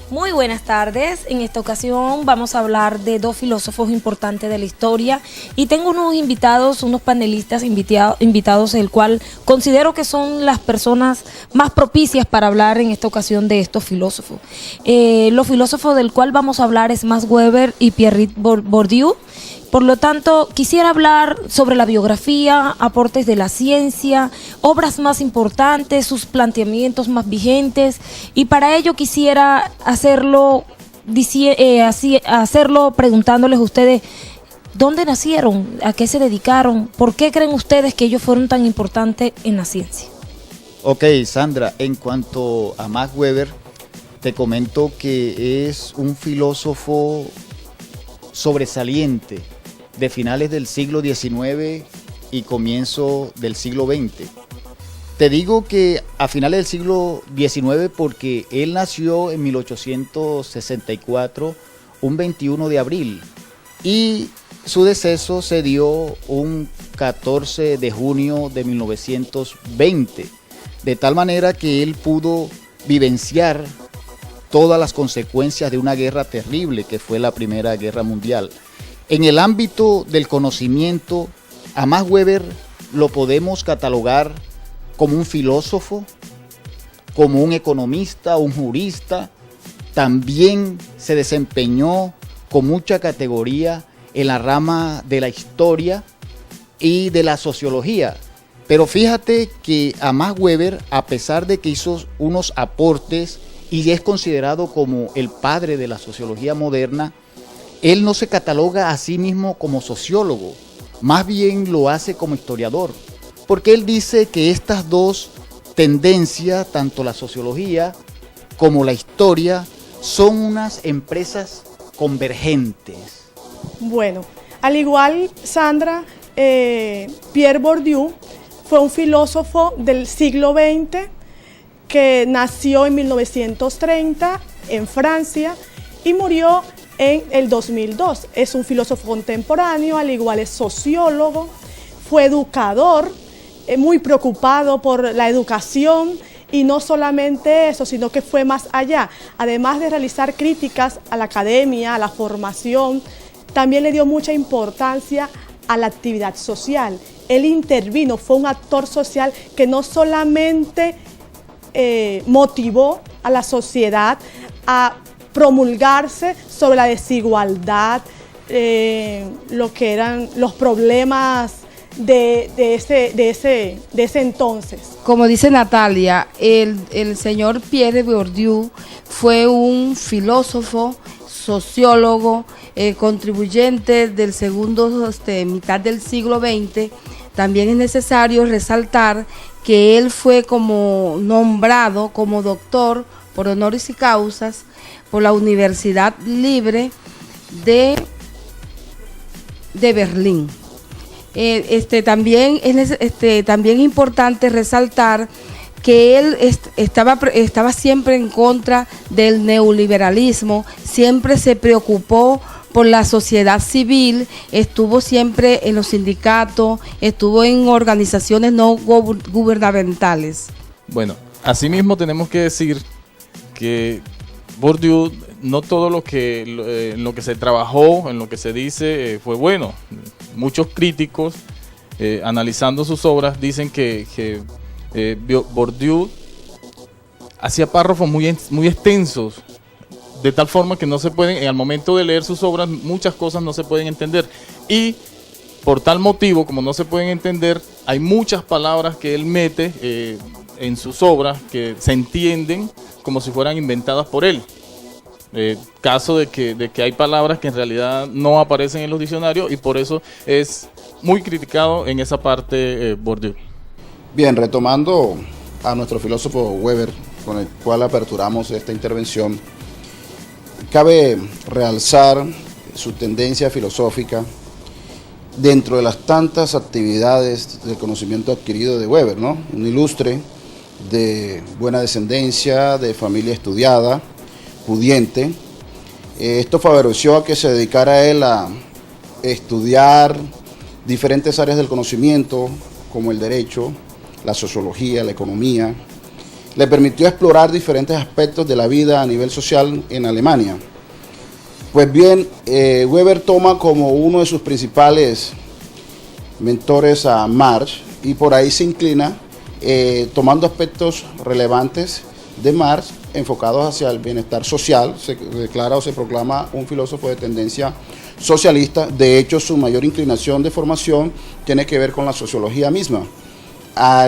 Muy buenas tardes. En esta ocasión vamos a hablar de dos filósofos importantes de la historia y tengo unos invitados, unos panelistas invitados, el cual considero que son las personas más propicias para hablar en esta ocasión de estos filósofos. Los filósofos del cual vamos a hablar es Max Weber y Pierre Bourdieu. Por lo tanto, quisiera hablar sobre la biografía, aportes de la ciencia, obras más importantes, sus planteamientos más vigentes, y para ello quisiera hacerlo preguntándoles a ustedes dónde nacieron, a qué se dedicaron, por qué creen ustedes que ellos fueron tan importantes en la ciencia. Ok, Sandra, en cuanto a Max Weber, te comento que es un filósofo sobresaliente de finales del siglo XIX y comienzo del siglo XX. Te digo que a finales del siglo XIX porque él nació en 1864, un 21 de abril, y su deceso se dio un 14 de junio de 1920, de tal manera que él pudo vivenciar todas las consecuencias de una guerra terrible que fue la Primera Guerra Mundial. En el ámbito del conocimiento, a Max Weber lo podemos catalogar como un filósofo, como un economista, un jurista. También se desempeñó con mucha categoría en la rama de la historia y de la sociología. Pero fíjate que a Max Weber, a pesar de que hizo unos aportes y es considerado como el padre de la sociología moderna, él no se cataloga a sí mismo como sociólogo, más bien lo hace como historiador, porque él dice que estas dos tendencias, tanto la sociología como la historia, son unas empresas convergentes. Bueno, al igual, Sandra, Pierre Bourdieu fue un filósofo del siglo XX que nació en 1930 en Francia y murió en el 2002. Es un filósofo contemporáneo, al igual es sociólogo, fue educador, muy preocupado por la educación, y no solamente eso, sino que fue más allá. Además de realizar críticas a la academia, a la formación, también le dio mucha importancia a la actividad social. Él intervino, fue un actor social que no solamente motivó a la sociedad a promulgarse sobre la desigualdad, lo que eran los problemas de ese entonces. Como dice Natalia, el señor Pierre Bourdieu fue un filósofo, sociólogo, contribuyente del segundo mitad del siglo XX. También es necesario resaltar que él fue como nombrado como doctor por honoris causas por la Universidad Libre de Berlín. También es importante resaltar que él estaba siempre en contra del neoliberalismo, siempre se preocupó por la sociedad civil, estuvo siempre en los sindicatos, estuvo en organizaciones no gubernamentales. Bueno, asimismo tenemos que decir que Bourdieu, no todo lo que en lo que se trabajó, en lo que se dice, fue bueno. Muchos críticos, analizando sus obras, dicen que Bourdieu hacía párrafos muy extensos, de tal forma que no se pueden, al momento de leer sus obras, muchas cosas no se pueden entender. Y por tal motivo, como no se pueden entender, hay muchas palabras que él mete en sus obras que se entienden como si fueran inventadas por él. Caso de que hay palabras que en realidad no aparecen en los diccionarios, y por eso es muy criticado en esa parte Bourdieu. Bien, retomando a nuestro filósofo Weber, con el cual aperturamos esta intervención, cabe realzar su tendencia filosófica dentro de las tantas actividades del conocimiento adquirido de Weber, ¿no? Un ilustre de buena descendencia, de familia estudiada, pudiente. Esto favoreció a que se dedicara él a estudiar diferentes áreas del conocimiento, como el derecho, la sociología, la economía. Le permitió explorar diferentes aspectos de la vida a nivel social en Alemania. Pues bien, Weber toma como uno de sus principales mentores a Marx y por ahí se inclina tomando aspectos relevantes de Marx enfocados hacia el bienestar social. Se declara o se proclama un filósofo de tendencia socialista. De hecho, su mayor inclinación de formación tiene que ver con la sociología misma,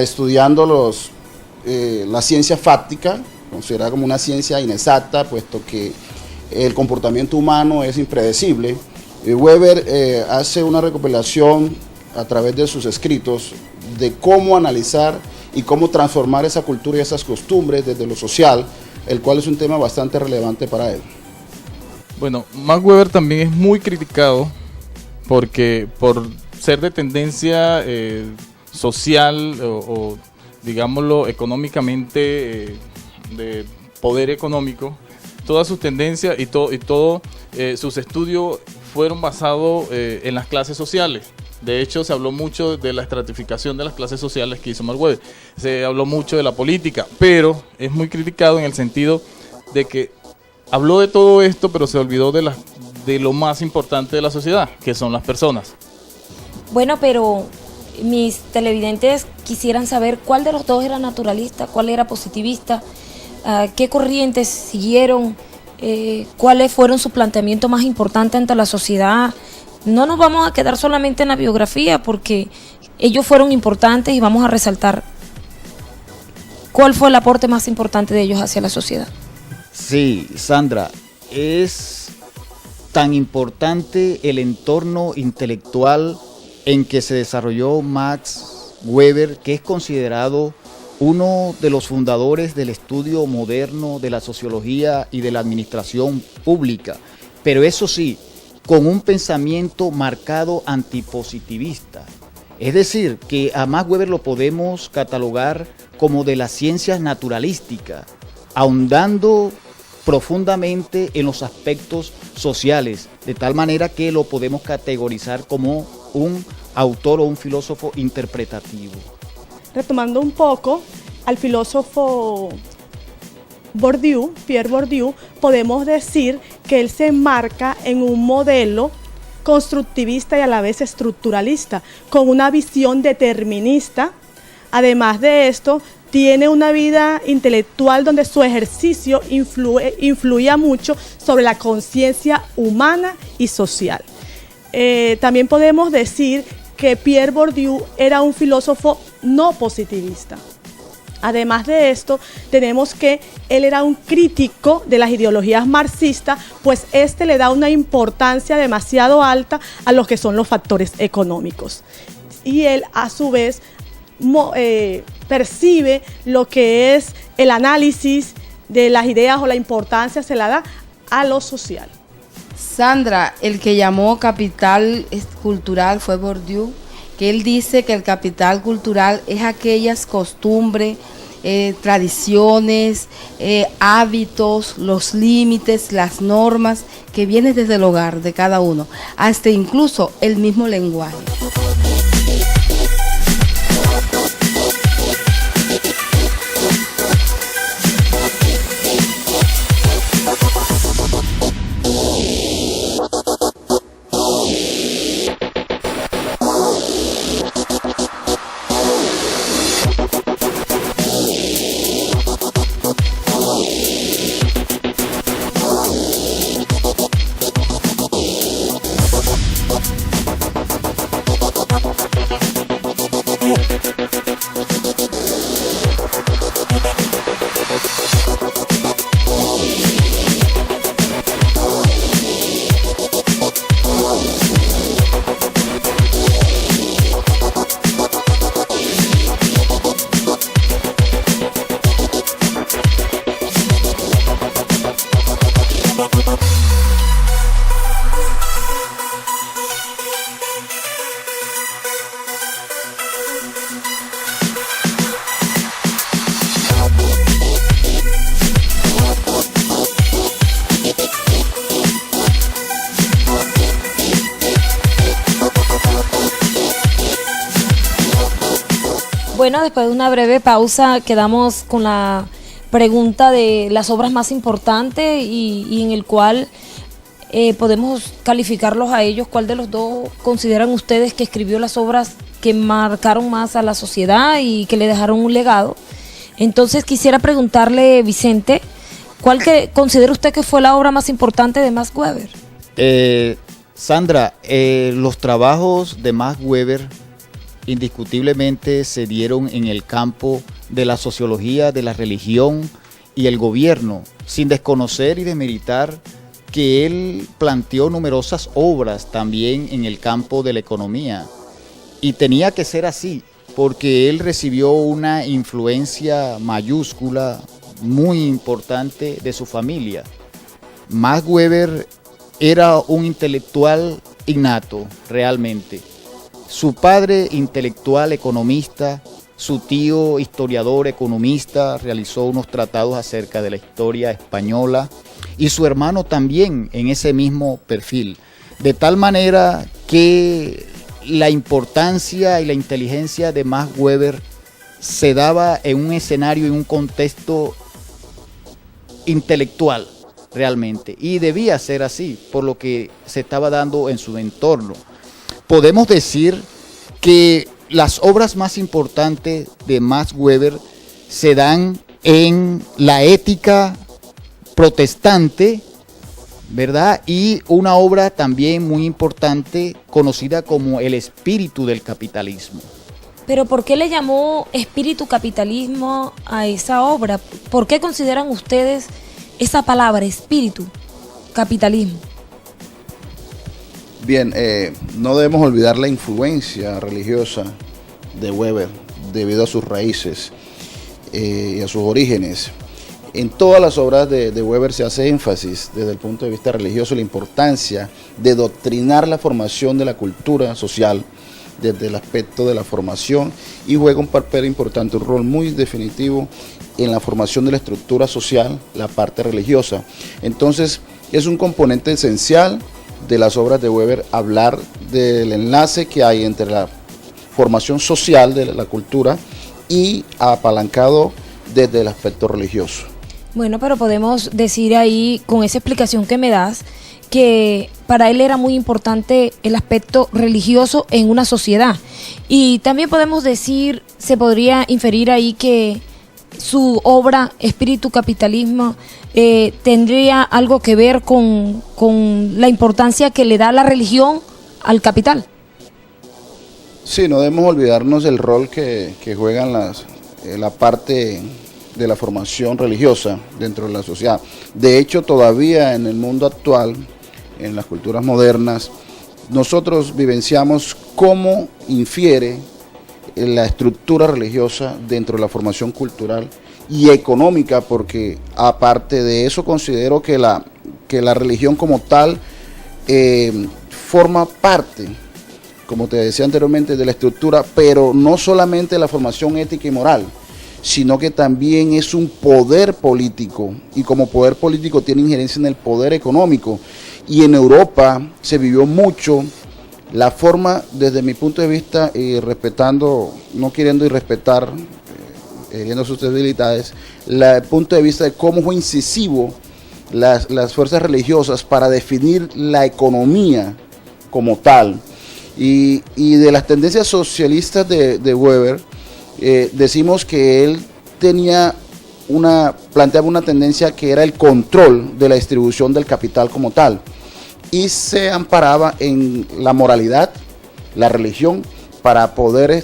estudiando la ciencia fáctica, considerada como una ciencia inexacta, puesto que el comportamiento humano es impredecible. Weber hace una recopilación a través de sus escritos de cómo analizar y cómo transformar esa cultura y esas costumbres desde lo social, el cual es un tema bastante relevante para él. Bueno, Max Weber también es muy criticado porque por ser de tendencia social o digámoslo económicamente de poder económico, todas sus tendencias y todo sus estudios fueron basados en las clases sociales. De hecho, se habló mucho de la estratificación de las clases sociales que hizo Max Weber. Se habló mucho de la política, pero es muy criticado en el sentido de que habló de todo esto, pero se olvidó de lo más importante de la sociedad, que son las personas. Bueno, pero mis televidentes quisieran saber cuál de los dos era naturalista, cuál era positivista, qué corrientes siguieron, cuáles fueron sus planteamientos más importantes ante la sociedad. No nos vamos a quedar solamente en la biografía porque ellos fueron importantes y vamos a resaltar cuál fue el aporte más importante de ellos hacia la sociedad. Sí, Sandra, es tan importante el entorno intelectual en que se desarrolló Max Weber, que es considerado uno de los fundadores del estudio moderno de la sociología y de la administración pública, pero eso sí, con un pensamiento marcado antipositivista. Es decir, que a Max Weber lo podemos catalogar como de las ciencias naturalísticas, ahondando profundamente en los aspectos sociales, de tal manera que lo podemos categorizar como un autor o un filósofo interpretativo. Retomando un poco al filósofo Bourdieu, Pierre Bourdieu, podemos decir que él se enmarca en un modelo constructivista y a la vez estructuralista, con una visión determinista. Además de esto, tiene una vida intelectual donde su ejercicio influía mucho sobre la conciencia humana y social. También podemos decir que Pierre Bourdieu era un filósofo no positivista. Además de esto, tenemos que él era un crítico de las ideologías marxistas, pues este le da una importancia demasiado alta a los que son los factores económicos. Y él, a su vez, percibe lo que es el análisis de las ideas o la importancia se la da a lo social. Sandra, el que llamó capital cultural fue Bourdieu, que él dice que el capital cultural es aquellas costumbres, tradiciones, hábitos, los límites, las normas que vienen desde el hogar de cada uno, hasta incluso el mismo lenguaje. Bueno, después de una breve pausa quedamos con la pregunta de las obras más importantes y en el cual podemos calificarlos a ellos. ¿Cuál de los dos consideran ustedes que escribió las obras que marcaron más a la sociedad y que le dejaron un legado? Entonces quisiera preguntarle, Vicente, ¿cuál que considera usted que fue la obra más importante de Max Weber? Sandra, los trabajos de Max Weber indiscutiblemente se dieron en el campo de la sociología, de la religión y el gobierno, sin desconocer y demeritar que él planteó numerosas obras también en el campo de la economía. Y tenía que ser así, porque él recibió una influencia mayúscula, muy importante de su familia. Max Weber era un intelectual innato, realmente. Su padre, intelectual, economista, su tío, historiador, economista, realizó unos tratados acerca de la historia española, y su hermano también en ese mismo perfil. De tal manera que la importancia y la inteligencia de Max Weber se daba en un escenario, en un contexto intelectual realmente, y debía ser así por lo que se estaba dando en su entorno. Podemos decir que las obras más importantes de Max Weber se dan en la ética protestante, ¿verdad? Y una obra también muy importante conocida como El espíritu del capitalismo. Pero ¿por qué le llamó espíritu capitalismo a esa obra? ¿Por qué consideran ustedes esa palabra, espíritu capitalismo? Bien, no debemos olvidar la influencia religiosa de Weber debido a sus raíces y a sus orígenes. En todas las obras de Weber se hace énfasis desde el punto de vista religioso la importancia de doctrinar la formación de la cultura social desde el aspecto de la formación, y juega un papel importante, un rol muy definitivo en la formación de la estructura social, la parte religiosa. Entonces es un componente esencial de las obras de Weber hablar del enlace que hay entre la formación social de la cultura y apalancado desde el aspecto religioso. Bueno, pero podemos decir ahí, con esa explicación que me das, que para él era muy importante el aspecto religioso en una sociedad. Y también podemos decir, se podría inferir ahí que su obra Espíritu Capitalismo tendría algo que ver con la importancia que le da la religión al capital. Sí, no debemos olvidarnos del rol que juegan la parte de la formación religiosa dentro de la sociedad. De hecho, todavía en el mundo actual, en las culturas modernas, nosotros vivenciamos cómo infiere la estructura religiosa dentro de la formación cultural y económica, porque aparte de eso considero que la religión como tal forma parte, como te decía anteriormente, de la estructura, pero no solamente de la formación ética y moral, sino que también es un poder político, y como poder político tiene injerencia en el poder económico. Y en Europa se vivió mucho la forma, desde mi punto de vista, y respetando, no queriendo irrespetar, hiriendo susceptibilidades, el punto de vista de cómo fue incisivo las fuerzas religiosas para definir la economía como tal. Y de las tendencias socialistas de Weber, decimos que él planteaba una tendencia que era el control de la distribución del capital como tal, y se amparaba en la moralidad, la religión, para poder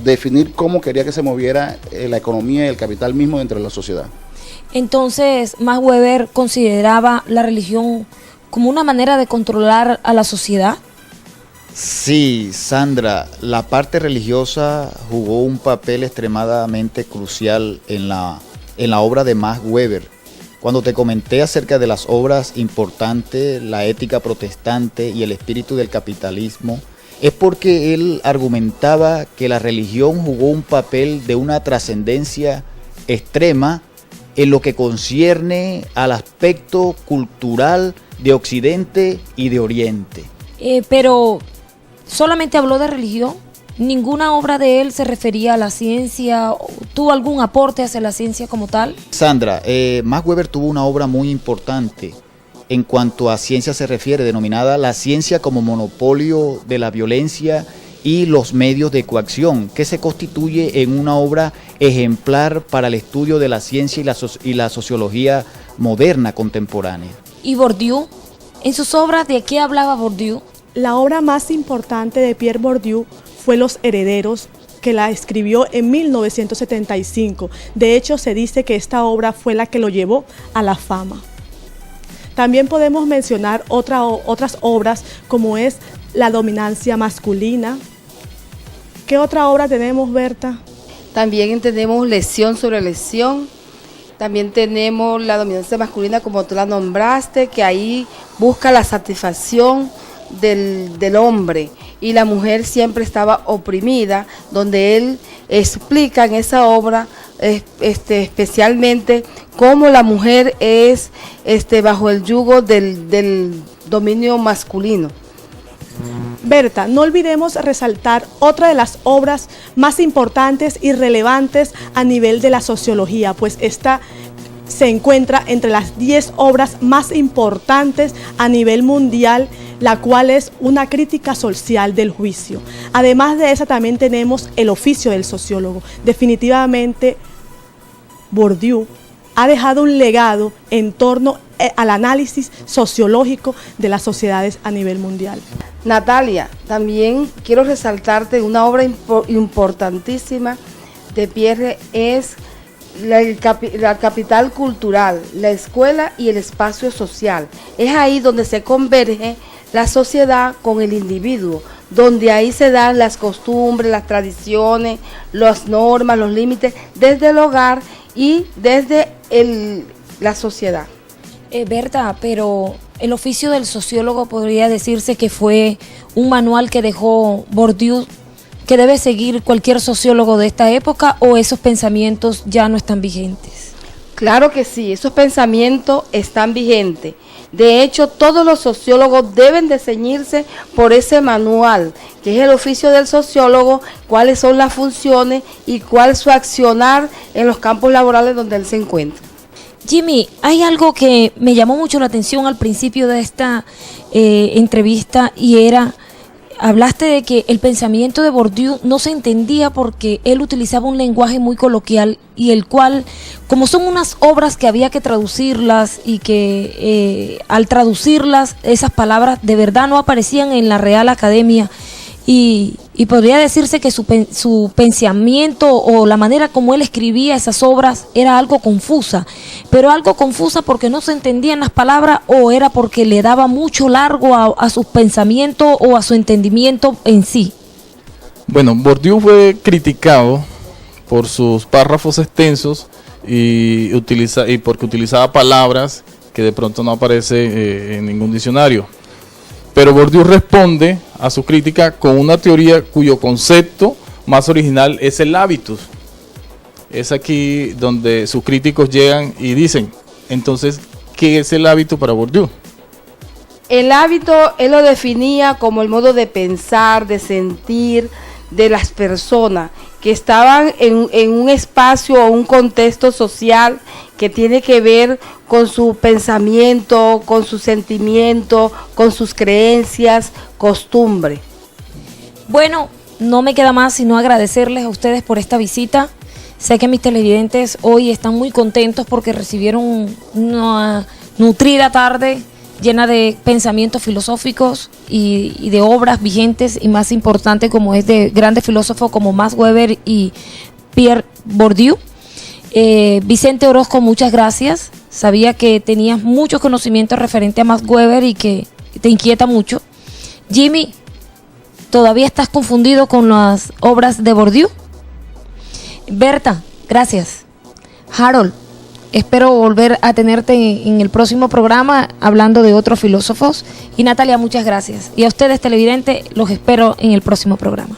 definir cómo quería que se moviera la economía y el capital mismo dentro de la sociedad. Entonces, Max Weber consideraba la religión como una manera de controlar a la sociedad. Sí, Sandra, la parte religiosa jugó un papel extremadamente crucial en la obra de Max Weber. Cuando te comenté acerca de las obras importantes, la ética protestante y el espíritu del capitalismo, es porque él argumentaba que la religión jugó un papel de una trascendencia extrema en lo que concierne al aspecto cultural de Occidente y de Oriente. Pero, ¿solamente habló de religión ¿Ninguna obra de él se refería a la ciencia? ¿Tuvo algún aporte hacia la ciencia como tal? Sandra, Max Weber tuvo una obra muy importante en cuanto a ciencia se refiere, denominada La ciencia como monopolio de la violencia y los medios de coacción, que se constituye en una obra ejemplar para el estudio de la ciencia y la sociología moderna contemporánea. ¿Y Bourdieu? En sus obras, ¿de qué hablaba Bourdieu? La obra más importante de Pierre Bourdieu fue Los Herederos, que la escribió en 1975. De hecho, se dice que esta obra fue la que lo llevó a la fama. También podemos mencionar otras obras, como es La dominancia masculina. ¿Qué otra obra tenemos, Berta? También tenemos Lesión sobre lesión. También tenemos La dominancia masculina, como tú la nombraste, que ahí busca la satisfacción del hombre, y la mujer siempre estaba oprimida, donde él explica en esa obra especialmente cómo la mujer es bajo el yugo del dominio masculino. Berta, no olvidemos resaltar otra de las obras más importantes y relevantes a nivel de la sociología, pues esta se encuentra entre las 10 obras más importantes a nivel mundial, la cual es una crítica social del juicio. Además de esa, también tenemos El oficio del sociólogo. Definitivamente, Bourdieu ha dejado un legado en torno al análisis sociológico de las sociedades a nivel mundial. Natalia, también quiero resaltarte una obra importantísima de Pierre, es la capital cultural, la escuela y el espacio social. Es ahí donde se converge la sociedad con el individuo, donde ahí se dan las costumbres, las tradiciones, las normas, los límites, desde el hogar y desde la sociedad. Berta, pero el oficio del sociólogo podría decirse que fue un manual que dejó Bourdieu, que debe seguir cualquier sociólogo de esta época, ¿o esos pensamientos ya no están vigentes? Claro que sí, esos pensamientos están vigentes. De hecho, todos los sociólogos deben de ceñirse por ese manual, que es el oficio del sociólogo, cuáles son las funciones y cuál es su accionar en los campos laborales donde él se encuentra. Jimmy, hay algo que me llamó mucho la atención al principio de esta entrevista, y era, hablaste de que el pensamiento de Bourdieu no se entendía porque él utilizaba un lenguaje muy coloquial, y el cual, como son unas obras que había que traducirlas y que al traducirlas esas palabras de verdad no aparecían en la Real Academia, y podría decirse que su pensamiento o la manera como él escribía esas obras era algo confusa, pero algo confusa porque no se entendían las palabras, o era porque le daba mucho largo a sus pensamientos o a su entendimiento en sí. Bueno, Bourdieu fue criticado por sus párrafos extensos y porque utilizaba palabras que de pronto no aparece en ningún diccionario. Pero Bourdieu responde a su crítica con una teoría cuyo concepto más original es el hábitus. Es aquí donde sus críticos llegan y dicen, entonces, ¿qué es el hábito para Bourdieu? El hábito él lo definía como el modo de pensar, de sentir de las personas que estaban en un espacio o un contexto social que tiene que ver con su pensamiento, con su sentimiento, con sus creencias, costumbre. Bueno, no me queda más sino agradecerles a ustedes por esta visita. Sé que mis televidentes hoy están muy contentos porque recibieron una nutrida tarde llena de pensamientos filosóficos y de obras vigentes, y más importante como es de grandes filósofos como Max Weber y Pierre Bourdieu. Vicente Orozco, muchas gracias. Sabía que tenías muchos conocimientos referente a Max Weber y que te inquieta mucho. Jimmy, ¿todavía estás confundido con las obras de Bourdieu? Berta, gracias. Harold, espero volver a tenerte en el próximo programa hablando de otros filósofos. Y Natalia, muchas gracias. Y a ustedes, televidentes, los espero en el próximo programa.